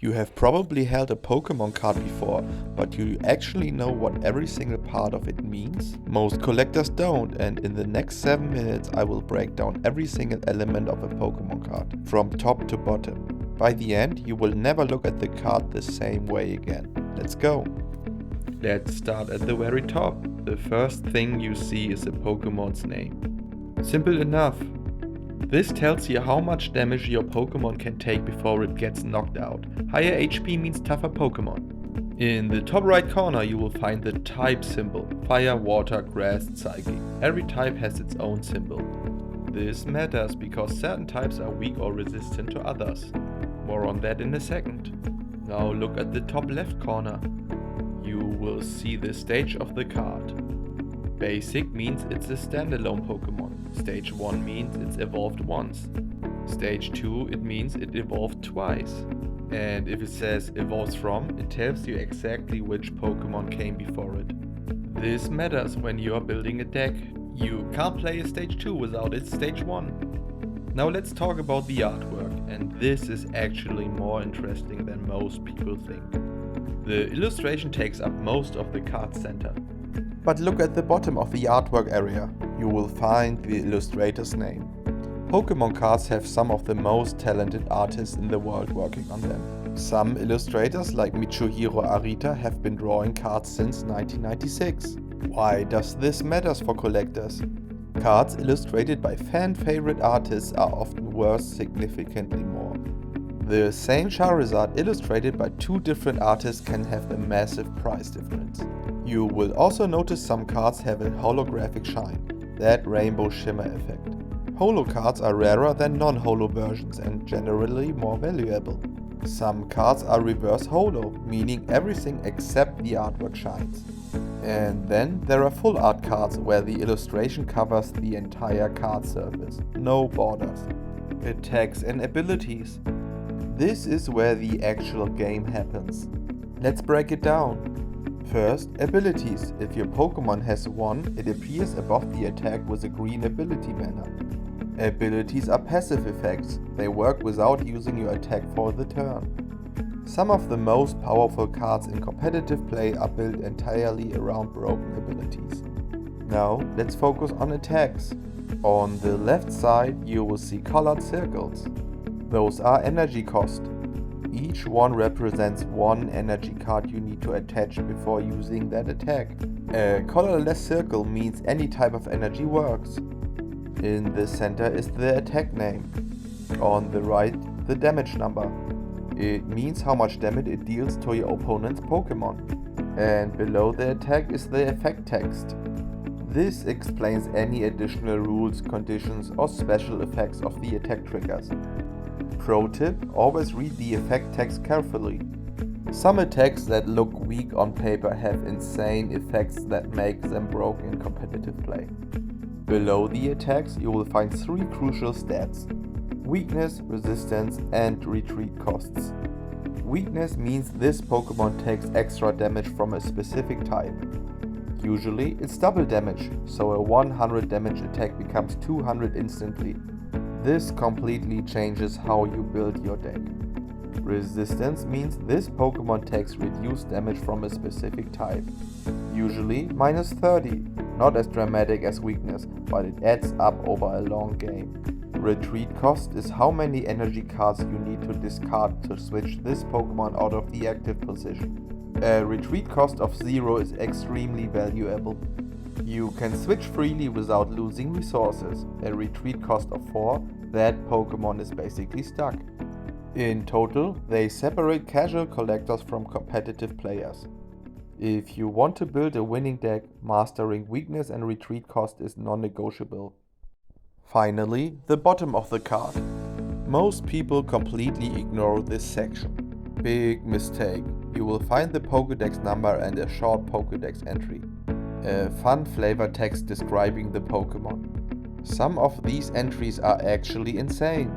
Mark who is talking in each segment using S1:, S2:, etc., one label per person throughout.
S1: You have probably held a Pokémon card before, but do you actually know what every single part of it means? Most collectors don't, and in the next 7 minutes I will break down every single element of a Pokémon card, from top to bottom. By the end, you will never look at the card the same way again. Let's go! Let's start at the very top. The first thing you see is a Pokémon's name. Simple enough. This tells you how much damage your Pokémon can take before it gets knocked out. Higher HP means tougher Pokémon. In the top right corner you will find the type symbol. Fire, water, grass, psychic. Every type has its own symbol. This matters because certain types are weak or resistant to others. More on that in a second. Now look at the top left corner. You will see the stage of the card. Basic means it's a standalone Pokémon. Stage 1 means it's evolved once. Stage 2 it means it evolved twice. And if it says evolves from, it tells you exactly which Pokémon came before it. This matters when you are building a deck. You can't play a stage 2 without its stage 1. Now let's talk about the artwork, and this is actually more interesting than most people think. The illustration takes up most of the card center. But look at the bottom of the artwork area. You will find the illustrator's name. Pokémon cards have some of the most talented artists in the world working on them. Some illustrators like Michuhiro Arita have been drawing cards since 1996. Why does this matter for collectors? Cards illustrated by fan-favorite artists are often worth significantly more. The same Charizard illustrated by two different artists can have a massive price difference. You will also notice some cards have a holographic shine, that rainbow shimmer effect. Holo cards are rarer than non-holo versions and generally more valuable. Some cards are reverse holo, meaning everything except the artwork shines. And then there are full art cards where the illustration covers the entire card surface, no borders. Attacks and abilities. This is where the actual game happens. Let's break it down. First, abilities. If your Pokémon has one, it appears above the attack with a green ability banner. Abilities are passive effects. They work without using your attack for the turn. Some of the most powerful cards in competitive play are built entirely around broken abilities. Now, let's focus on attacks. On the left side, you will see colored circles. Those are energy cost. Each one represents one energy card you need to attach before using that attack. A colorless circle means any type of energy works. In the center is the attack name. On the right, the damage number. It means how much damage it deals to your opponent's Pokémon. And below the attack is the effect text. This explains any additional rules, conditions or special effects of the attack triggers. Pro tip, always read the effect text carefully. Some attacks that look weak on paper have insane effects that make them broken in competitive play. Below the attacks you will find three crucial stats: weakness, resistance and retreat costs. Weakness means this Pokémon takes extra damage from a specific type. Usually it's double damage, so a 100 damage attack becomes 200 instantly. This completely changes how you build your deck. Resistance means this Pokémon takes reduced damage from a specific type. Usually minus 30, not as dramatic as weakness, but it adds up over a long game. Retreat cost is how many energy cards you need to discard to switch this Pokémon out of the active position. A retreat cost of 0 is extremely valuable. You can switch freely without losing resources. A retreat cost of 4, that Pokémon is basically stuck. In total, they separate casual collectors from competitive players. If you want to build a winning deck, mastering weakness and retreat cost is non-negotiable. Finally, the bottom of the card. Most people completely ignore this section. Big mistake. You will find the Pokédex number and a short Pokédex entry. A fun flavor text describing the Pokémon. Some of these entries are actually insane.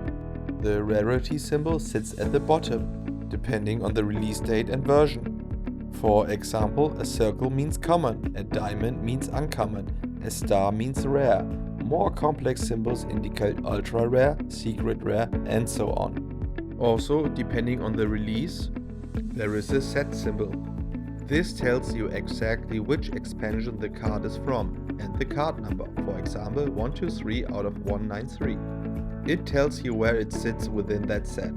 S1: The rarity symbol sits at the bottom, depending on the release date and version. For example, a circle means common, a diamond means uncommon, a star means rare. More complex symbols indicate ultra rare, secret rare, and so on. Also, depending on the release, there is a set symbol. This tells you exactly which expansion the card is from and the card number, for example 123 out of 193. It tells you where it sits within that set.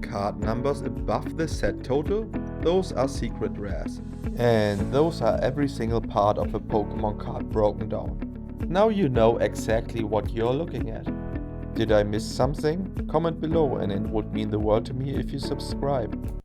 S1: Card numbers above the set total, those are secret rares. And those are every single part of a Pokemon card broken down. Now you know exactly what you're looking at. Did I miss something? Comment below and it would mean the world to me if you subscribe.